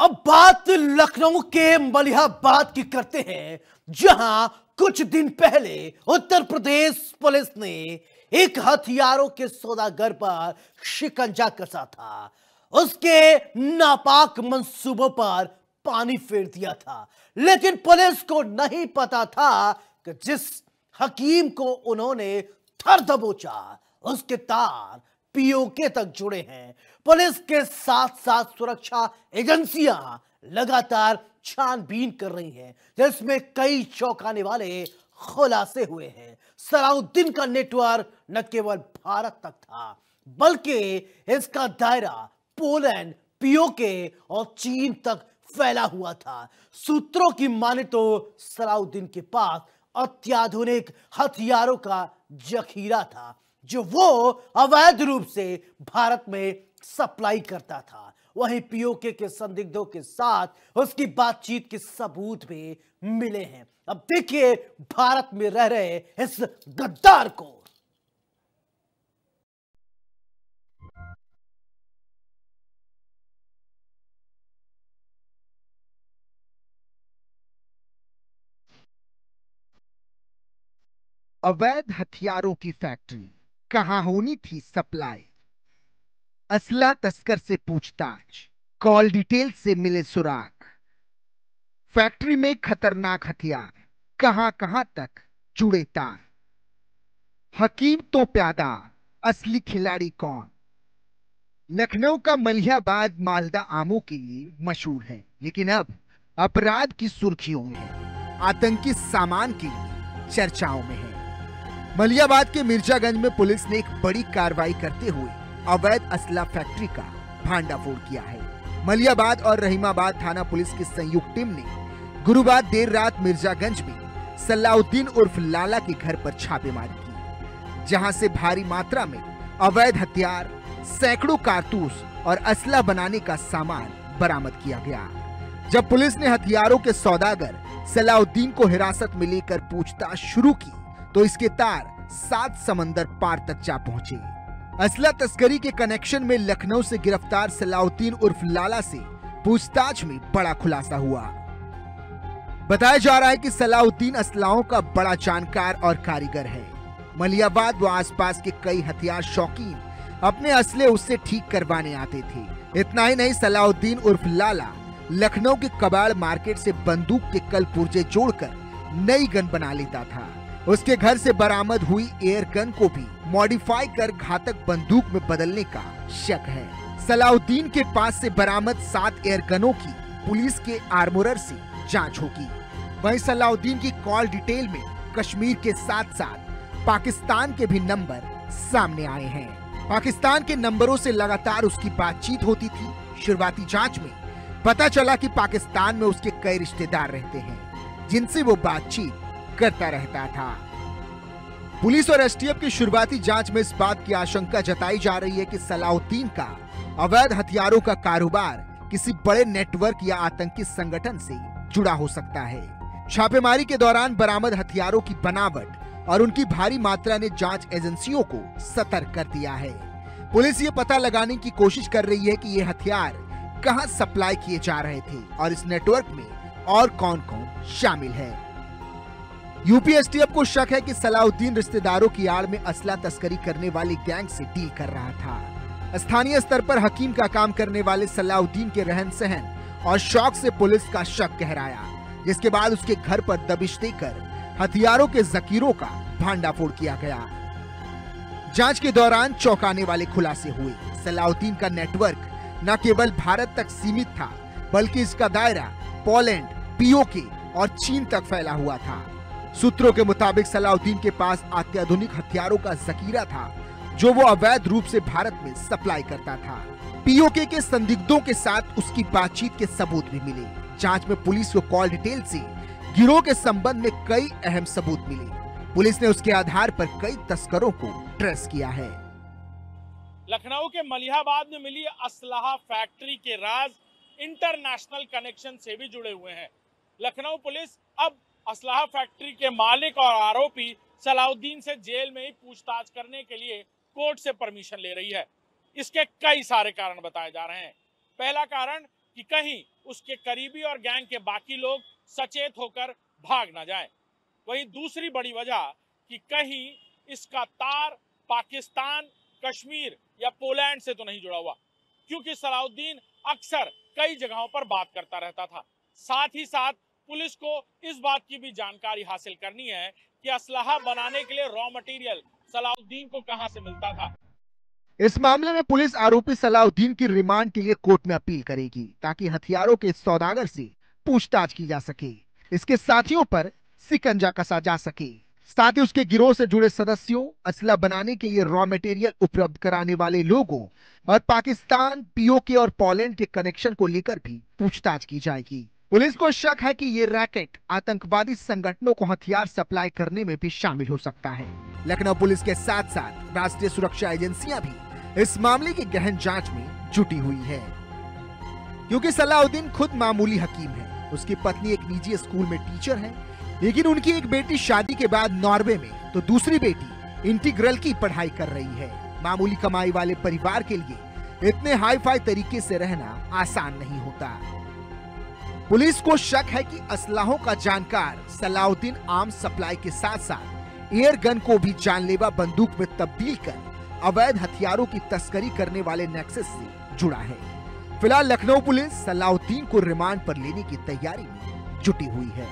अब बात लखनऊ के मलिहाबाद की करते हैं, जहां कुछ दिन पहले उत्तर प्रदेश पुलिस ने एक हथियारों के सौदागर पर शिकंजा कसा था। उसके नापाक मंसूबों पर पानी फेर दिया था, लेकिन पुलिस को नहीं पता था कि जिस हकीम को उन्होंने थर दबोचा उसके तार पीओके तक जुड़े हैं। पुलिस के साथ साथ सुरक्षा एजेंसियां लगातार छानबीन कर रही हैं, जिसमें कई चौंकाने वाले खुलासे हुए हैं। सलाउद्दीन का नेटवर्क न केवल भारत तक था, बल्कि इसका दायरा पोलैंड, पीओके और चीन तक फैला हुआ था। सूत्रों की माने तो सलाउद्दीन के पास अत्याधुनिक हथियारों का जखीरा था, जो वो अवैध रूप से भारत में सप्लाई करता था। वहीं पीओके के संदिग्धों के साथ उसकी बातचीत के सबूत भी मिले हैं। अब देखिए भारत में रह रहे इस गद्दार को। अवैध हथियारों की फैक्ट्री, कहां होनी थी सप्लाई? असला तस्कर से पूछताछ, कॉल डिटेल से मिले सुराग। फैक्ट्री में खतरनाक हथियार, कहां कहां तक जुड़े तार। हकीम तो प्यादा, असली खिलाड़ी कौन? लखनऊ का मलिहाबाद मालदा आमों के लिए मशहूर है, लेकिन अब अपराध की सुर्खियों में है, आतंकी सामान की चर्चाओं में है। मलिहाबाद के मिर्जागंज में पुलिस ने एक बड़ी कार्रवाई करते हुए अवैध असला फैक्ट्री का भांडाफोड़ किया है। मलिहाबाद और रहीमाबाद थाना पुलिस की संयुक्त टीम ने गुरुवार देर रात मिर्जागंज में सलाउद्दीन उर्फ लाला के घर पर छापेमारी की, जहां से भारी मात्रा में अवैध हथियार, सैकड़ों कारतूस और असला बनाने का सामान बरामद किया गया। जब पुलिस ने हथियारों के सौदागर सलाउद्दीन को हिरासत में लेकर पूछताछ शुरू की, तो इसके तार 7 समंदर पार तक जा पहुंचे। असला तस्करी के कनेक्शन में लखनऊ से गिरफ्तार सलाउद्दीन उर्फ लाला से पूछताछ में बड़ा खुलासा हुआ। बताया जा रहा है कि सलाउद्दीन असलाओं का बड़ा जानकार और कारीगर है। मलिहाबाद व आसपास के कई हथियार शौकीन अपने असले उससे ठीक करवाने आते थे। इतना ही नहीं, सलाउद्दीन उर्फ लाला लखनऊ के कबाड़ मार्केट से बंदूक के कल पुर्जे जोड़कर नई गन बना लेता था। उसके घर से बरामद हुई एयर गन को भी मॉडिफाई कर घातक बंदूक में बदलने का शक है। सलाउद्दीन के पास से बरामद 7 एयर गनों की पुलिस के आर्मोरर से जांच होगी। वहीं सलाउद्दीन की कॉल डिटेल में कश्मीर के साथ साथ पाकिस्तान के भी नंबर सामने आए हैं। पाकिस्तान के नंबरों से लगातार उसकी बातचीत होती थी। शुरुआती जांच में पता चला कि पाकिस्तान में उसके कई रिश्तेदार रहते हैं, जिनसे वो बातचीत करता रहता था। पुलिस और एसटीएफ की शुरुआती जांच में इस बात की आशंका जताई जा रही है कि सलाउद्दीन का अवैध हथियारों का कारोबार किसी बड़े नेटवर्क या आतंकी संगठन से जुड़ा हो सकता है। छापेमारी के दौरान बरामद हथियारों की बनावट और उनकी भारी मात्रा ने जांच एजेंसियों को सतर्क कर दिया है। पुलिस ये पता लगाने की कोशिश कर रही है कि ये हथियार कहां सप्लाई किए जा रहे थे और इस नेटवर्क में और कौन कौन शामिल है। यूपी एसटीएफ को शक है कि सलाउद्दीन रिश्तेदारों की आड़ में असला तस्करी करने वाली गैंग से डील कर रहा था। स्थानीय स्तर पर हकीम का काम करने वाले सलाउद्दीन के रहन सहन और शौक से पुलिस का शक गहराया, जिसके बाद उसके घर पर दबिश देकर हथियारों के जखीरों का भांडाफोड़ किया गया। जांच के दौरान चौंकाने वाले खुलासे हुए। सलाउद्दीन का नेटवर्क न केवल भारत तक सीमित था, बल्कि इसका दायरा पोलैंड, पीओके और चीन तक फैला हुआ था। सूत्रों के मुताबिक सलाउद्दीन के पास अत्याधुनिक हथियारों का जखीरा था, जो वो अवैध रूप से भारत में सप्लाई करता था। पीओके के संदिग्धों के साथ उसकी बातचीत के सबूत भी मिले। जांच में पुलिस को कॉल डिटेल से गिरोह के संबंध में कई अहम सबूत मिले। पुलिस ने उसके आधार पर कई तस्करों को ट्रेस किया है। लखनऊ के मलिहाबाद में मिली असलाहा फैक्ट्री के राज इंटरनेशनल कनेक्शन से भी जुड़े हुए हैं। लखनऊ पुलिस अब असलाहा फैक्ट्री के मालिक और आरोपी सलाउद्दीन से जेल में ही पूछताछ करने के लिए कोर्ट से परमिशन ले रही है। इसके कई सारे कारण बताए जा रहे हैं। पहला कारण कि कहीं उसके करीबी और गैंग के बाकी लोग सचेत होकर भाग ना जाएं। वहीं दूसरी बड़ी वजह कि कहीं इसका तार पाकिस्तान, कश्मीर या पोलैंड से तो नहीं जुड़ा हुआ, क्योंकि सलाउद्दीन अक्सर कई जगहों पर बात करता रहता था। साथ ही साथ पुलिस को इस बात की भी जानकारी हासिल करनी है कि असलहा बनाने के लिए रॉ मटेरियल सलाउद्दीन को कहां से मिलता था। इस मामले में पुलिस आरोपी सलाउद्दीन की रिमांड के लिए कोर्ट में अपील करेगी ताकि हथियारों के सौदागर से पूछताछ की जा सके, इसके साथियों पर शिकंजा कसा जा सके। साथ ही उसके गिरोह से जुड़े सदस्यों, असला बनाने के लिए रॉ मटेरियल उपलब्ध कराने वाले लोगों और पाकिस्तान, पीओके और पोलैंड के कनेक्शन को लेकर भी पूछताछ की जाएगी। पुलिस को शक है कि ये रैकेट आतंकवादी संगठनों को हथियार सप्लाई करने में भी शामिल हो सकता है। लखनऊ पुलिस के साथ साथ राष्ट्रीय सुरक्षा एजेंसियां भी इस मामले की गहन जांच में जुटी हुई है, क्योंकि सलाउद्दीन खुद मामूली हकीम है। उसकी पत्नी एक निजी स्कूल में टीचर है, लेकिन उनकी एक बेटी शादी के बाद नॉर्वे में तो दूसरी बेटी इंटीग्रल की पढ़ाई कर रही है। मामूली कमाई वाले परिवार के लिए इतने हाई फाई तरीके से रहना आसान नहीं होता। पुलिस को शक है कि असलाहों का जानकार सलाउद्दीन आर्म्स सप्लाई के साथ साथ एयर गन को भी जानलेवा बंदूक में तब्दील कर अवैध हथियारों की तस्करी करने वाले नेक्सस से जुड़ा है। फिलहाल लखनऊ पुलिस सलाउद्दीन को रिमांड पर लेने की तैयारी में जुटी हुई है।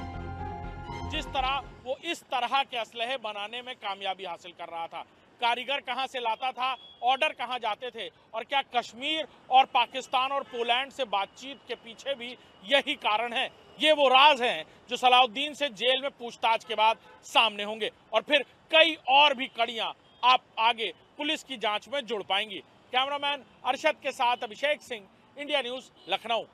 जिस तरह वो इस तरह के असलहे बनाने में कामयाबी हासिल कर रहा था, कारीगर कहां से लाता था, ऑर्डर कहां जाते थे, और क्या कश्मीर और पाकिस्तान और पोलैंड से बातचीत के पीछे भी यही कारण है। ये वो राज हैं जो सलाउद्दीन से जेल में पूछताछ के बाद सामने होंगे, और फिर कई और भी कड़ियां आप आगे पुलिस की जांच में जुड़ पाएंगी। कैमरामैन अरशद के साथ अभिषेक सिंह, इंडिया न्यूज, लखनऊ।